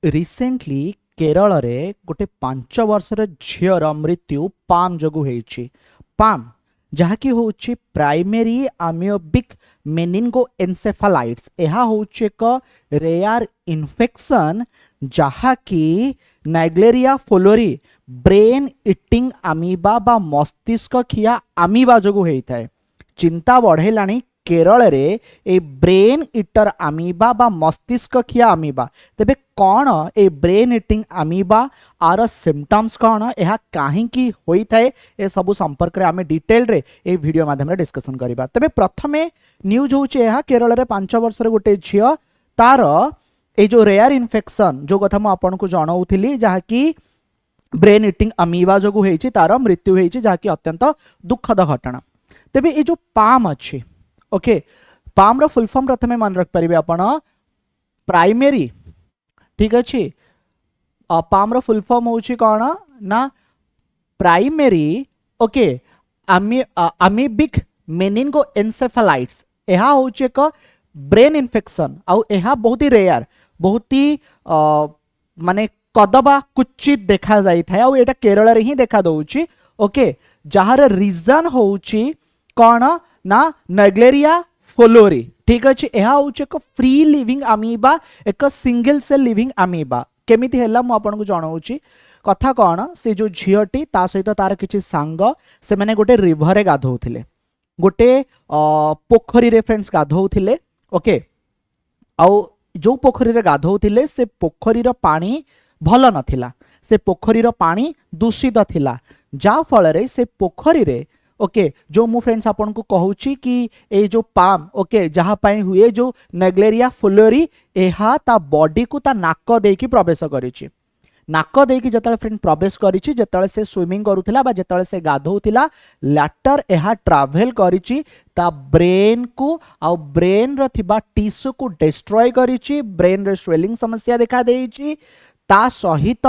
Recently Kerala रे गोटे 5 वर्षर झीर मृत्यु पाम जोगु होइछि। पाम जहाँकि होछि प्राइमेरी आमियोबिक मेनिंगो एनसेफालाइट्स। यह होछि एक रेयर इन्फेक्शन जहाँकि नाइग्लेरिया फ्लोरी ब्रेन इटिंग आमीबा बा मस्तिष्क खिया आमीबा जोगु होइଥାଏ। चिंता बढ़ेलाणी केरल रे ए ब्रेन इटर आमीबा बा मस्तिष्क खिया आमीबा। तेबे कौन ए ब्रेन इटिंग आमीबा आर सिम्पटम्स कौन यह कहीं होइଥାଏ ए सबु संपर्क में आम डिटेल रे ए वीडियो माध्यम रे डिस्कशन करबा। तेबे प्रथमे न्यूज होउछि यह केरल रे 5 वर्षर गोटे झियो तार ए जो रेयर इन्फेक्शन जो कथा मु आपन को जणाउथिली जहाँकि ब्रेन इटिंग अमीबा जोगु होइछि तार मृत्यु होइछि जहाँकि अत्यंत दुखद घटना। तेबे ए जो पाम अछि ओके पाम रो फुल फॉर्म प्रथमे मन रख परिबे आपण प्राइमेरी ठीक अछि। पाम रो फुल फॉर्म होउछि कोन ना प्राइमेरी ओके अमीबिक मेनिंगो एनसेफालाइट्स। यह होउछि एक ब्रेन इन्फेक्शन आउ यह बहुत ही रेयर बहुत ही माने कदबा कुचित देखा जाई थाए आउ एटा केरल रे ही देखा दउछि ओके जहार रीजन होउछि कोन ना नाइग्लेरिया फ्लोरी ठीक अछि। यह होउछि एक फ्री लिविंग अमीबा एक सिंगल सेल लिविंग अमीबा। केमिति हैला मु आपन को जणाउछि कथा कोन से जो झियोटी ता सहित तार किछि सांग से माने गोटे रिवर रे गाधौथिले गोटे पोखरी रे फ्रेंड्स गाधौथिले ओके आउ जो पोखरी रे गाधौथिले से पोखरी रो पानी भल नथिला से पोखरी रो पानी दूषित थिला जा फल रे से पोखरी रे ओके जो मु फ्रेंड्स आपन को कहूची कि ए जो पाम ओके जहाँ पाई हुए जो नाइग्लेरिया फ्लोरी एहा ता बॉडी को ता नाक देकी प्रवेश करिछि। नाक देकी जतले फ्रेंड प्रवेश करिछि जतले से स्विमिंग करूथिला बा जतले से गाधौथिला लैटर एहा ट्रैवल करिछि ता ब्रेन को आ ब्रेन र थिबा टिश्यू को डिस्ट्रॉय करिछि। ब्रेन रे स्वेलिंग समस्या देखा देइछि ता सहित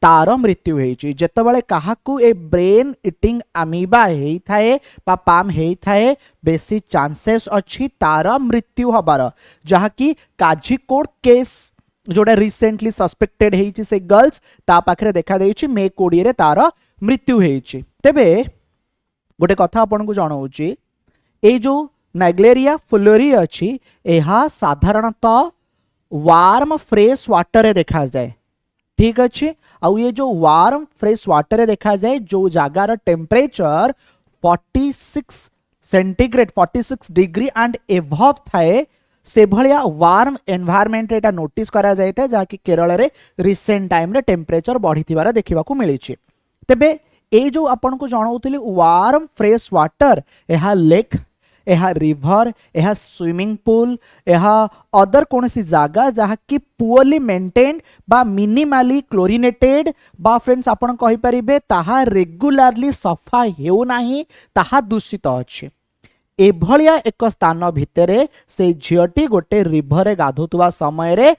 तार मृत्यु होइछि। जेतबेले काहाकू ए ब्रेन इटिंग अमीबा हेई थाए बा पाम हेई थाए बेसी चांसेस अछि तार मृत्यु हबार जहाँकि काजीकोड केस जोड़ा रिसेंटली सस्पेक्टेड हेइछि से गर्ल्स ता पाखरे देखा देइछि मे 20 रे तार मृत्यु हेइछि। तेबे गोटे कथा आपन को जणाउछि ए जो नाइग्लेरिया फ्लोरी अछि एहा साधारणतः वार्म फ्रेश वाटर रे देखा जाए ठीक अच्छे। आउ ये जो वार्म फ्रेश वाटर देखा जाए जो जगार temperature 46 centigrade 46 degree and above थाए से भलिया वार्म एनवायरनमेंट एटा नोटिस करा जाय था जहाँकि केरल रे रिसेंट टाइम रे टेम्परेचर बढ़िथिबार देखिबाकू मिलिछि। तेबे ए जो आपन को जणाउतली वार्म फ्रेश वाटर एहा लेक एहा रिवर एहा स्विमिंग पूल एहा अदर कौन सी जगह जहाँ कि पुअरली मेंटेन्ड बा मिनिमाली क्लोरिनेटेड बा फ्रेंड्स आपन कहि परिबे ताहा रेगुलारली सफा हेउ नाही ताहा दूषित अछि। एभलिया एक स्थान भितरे से झियोटी गोटे रिवर रे गाधुतवा समय रे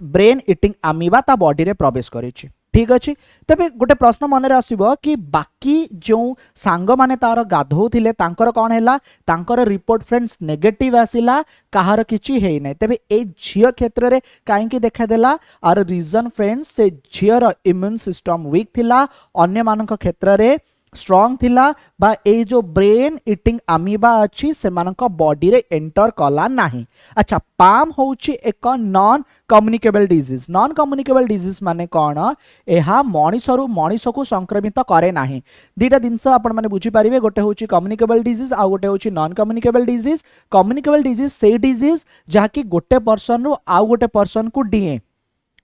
ब्रेन इटिंग अमीबा ता बॉडी रे प्रवेश करिछि ठीक अच्छे। तेबे गोटे प्रश्न मन रे आसीबो कि बाकी जो सांग माने तार गाधौथिले तांकर कोन हैला तांकर रिपोर्ट फ्रेंड्स नेगेटिव आसिला काहार किछि हेइ नै। तेबे ए झियो क्षेत्र रे काहे कि देखा देला आर रीजन फ्रेंड्स से झियर इम्यून सिस्टम वीक थिला अन्य मानक क्षेत्र रे स्ट्रॉन्ग थिला बा ए जो ब्रेन इटिंग अमीबा अछि से मानक बॉडी रे एंटर कला नाही। अच्छा पाम होउछि एक non communicable disease. Non communicable disease माने कोन एहा मणिसरु मणिस को संक्रमित करे नाही। दीटा जिंस आपण माने बुझी परिबे गोटे होउछि कम्युनिकेबल डिजीज आ गोटे होउछि non communicable disease. Communicable disease से डिजीज जहा कि गोटे पर्सन रु आ गोटे पर्सन को डिए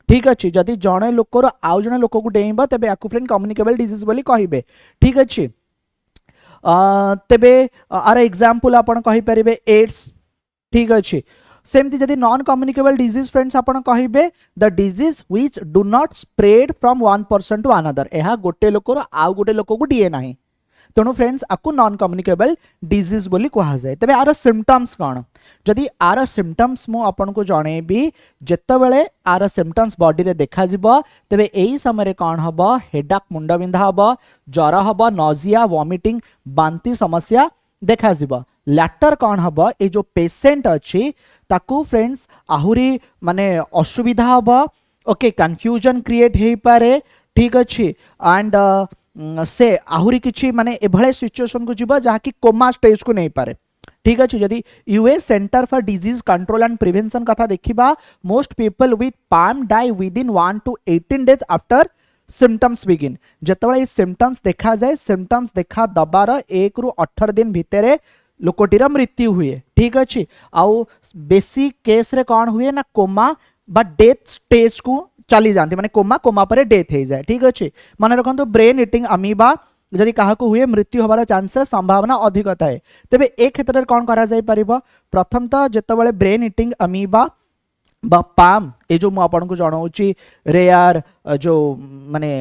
ठीक अच्छे। जदि जड़े लोकर आउ जड़े लोक को डेइबा तेबे याकू फ्रेंड कम्युनिकेबल डिजीज बोली कहिबे ठीक अच्छे। तेबे आर एग्जांपल आपण कहि परिबे एड्स ठीक अच्छे। सेमती जदि नॉन कम्युनिकेबल डिजीज फ्रेंड्स आपण कहिबे the disease which do not spread from one person to another. एहा गोटे लोकर आउ गोटे लोक को दिए नाही तेणु फ्रेंड्स आपको नॉन कम्युनिकेबल डिजीज बोली कहा जाए। तेबे आर सिम्पटम्स कौन जदि आर सिम्पटम्स मु आपन को जणेबी जेतेबेले आर सिम्पटम्स बॉडी रे देखा जिवो तेबे एही समय कौन हबो हेडाक मुंड बिंधा हबो ज्वर हबो नोजिया वॉमिटिंग बांती समस्या देखा जिवो। लैटर कौन हबो ए जो पेशेंट अछि ताकू फ्रेंड्स आहुरी माने असुविधा हबो ओके कन्फ्यूजन क्रिएट हो पारे ठीक अच्छे एंड से आहुरी किछि माने एभले सिचुएशन को जीव जहाँकि कोमा स्टेज को नहीं पारे ठीक अच्छे जदि US centre for disease control and prevention कथा देखिबा most people with PAM die within 1 to 18 days after symptoms begin जिते सिम्पटम्स देखा जाए सिम्पटम्स देखा दबार 1 ରୁ 18 दिन भितर लोकटीर मृत्यु हुए ठीक अच्छे आउ बेसी केस रे कौन हुए ना कोमा बा डेथ स्टेज को चली जाती माने कोमा कोमा पर डेथ हो जाए ठीक अच्छे मन रखु ब्रेन इटिंग अमीबा जदि क्या हुए मृत्यु हबार चांसेस संभावना अधिक थाए तेबे ए क्षेत्र में कौन करा जाय परिबो प्रथम तो जितेबाला ब्रेन इटिंग अमीबा बा पाम ए जो मु आपन को जणाउची रेयर जो माने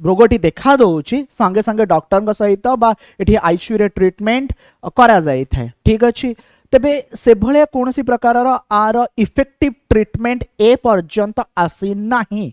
रोगटी देखा दउची संगे संगे डॉक्टर सहित बा एठी आईसीयू रे ट्रीटमेंट करा जाय थाए ठीक अछि तेबे से भले कौन सी प्रकार आर इफेक्टिव ट्रीटमेंट ए पर्यंत आसी नाही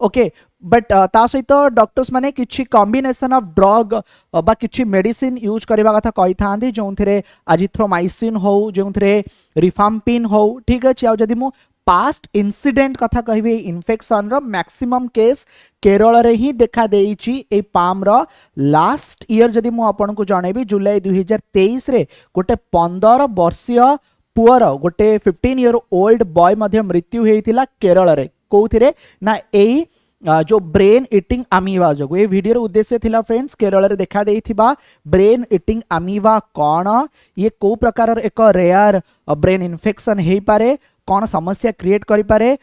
ओके बट ता सहित डॉक्टर्स माने किछि कॉम्बिनेशन ऑफ ड्रग बा किछि मेडिसिन यूज करबा कथा कहि थांदी जोंथिरे एजिथ्रोमाइसिन हो जोंथिरे रिफाम्पिन हो ठीक अछि आ जदि मु पास्ट इंसिडेंट कथा कहबे इन्फेक्शन रो मैक्सिमम केस केरल रे ही देखा देइछि ए पाम रो लास्ट ईयर जदि मु आपन को जणेबी जुलाई 2023 रे गोटे 15 वर्षीय पुअर गोटे 15 ईयर ओल्ड बॉय मध्य मृत्यु हेइतिला केरल रे कोउथिरे ना एई जो ब्रेन इटिंग अमीबा जो ये वीडियो उद्देश्य थिला फ्रेंड्स केरल रे देखा देइथिबा ब्रेन इटिंग अमीबा कौन ये को प्रकार एक रेयर ब्रेन इन्फेक्शन हेइ पारे कौन समस्या क्रिएट करि पारे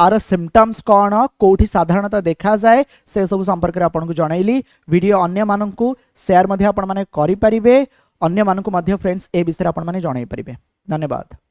आर सिम्पटम्स कौन कोठी साधारणतः देखा जाए से सब संपर्क रे आपन को जणाइली वीडियो अन्य मानन को शेयर मध्ये आपन माने करि परिबे अन्य मानन को मध्ये फ्रेंड्स ए विषय आपन माने जणाइ परिबे धन्यवाद।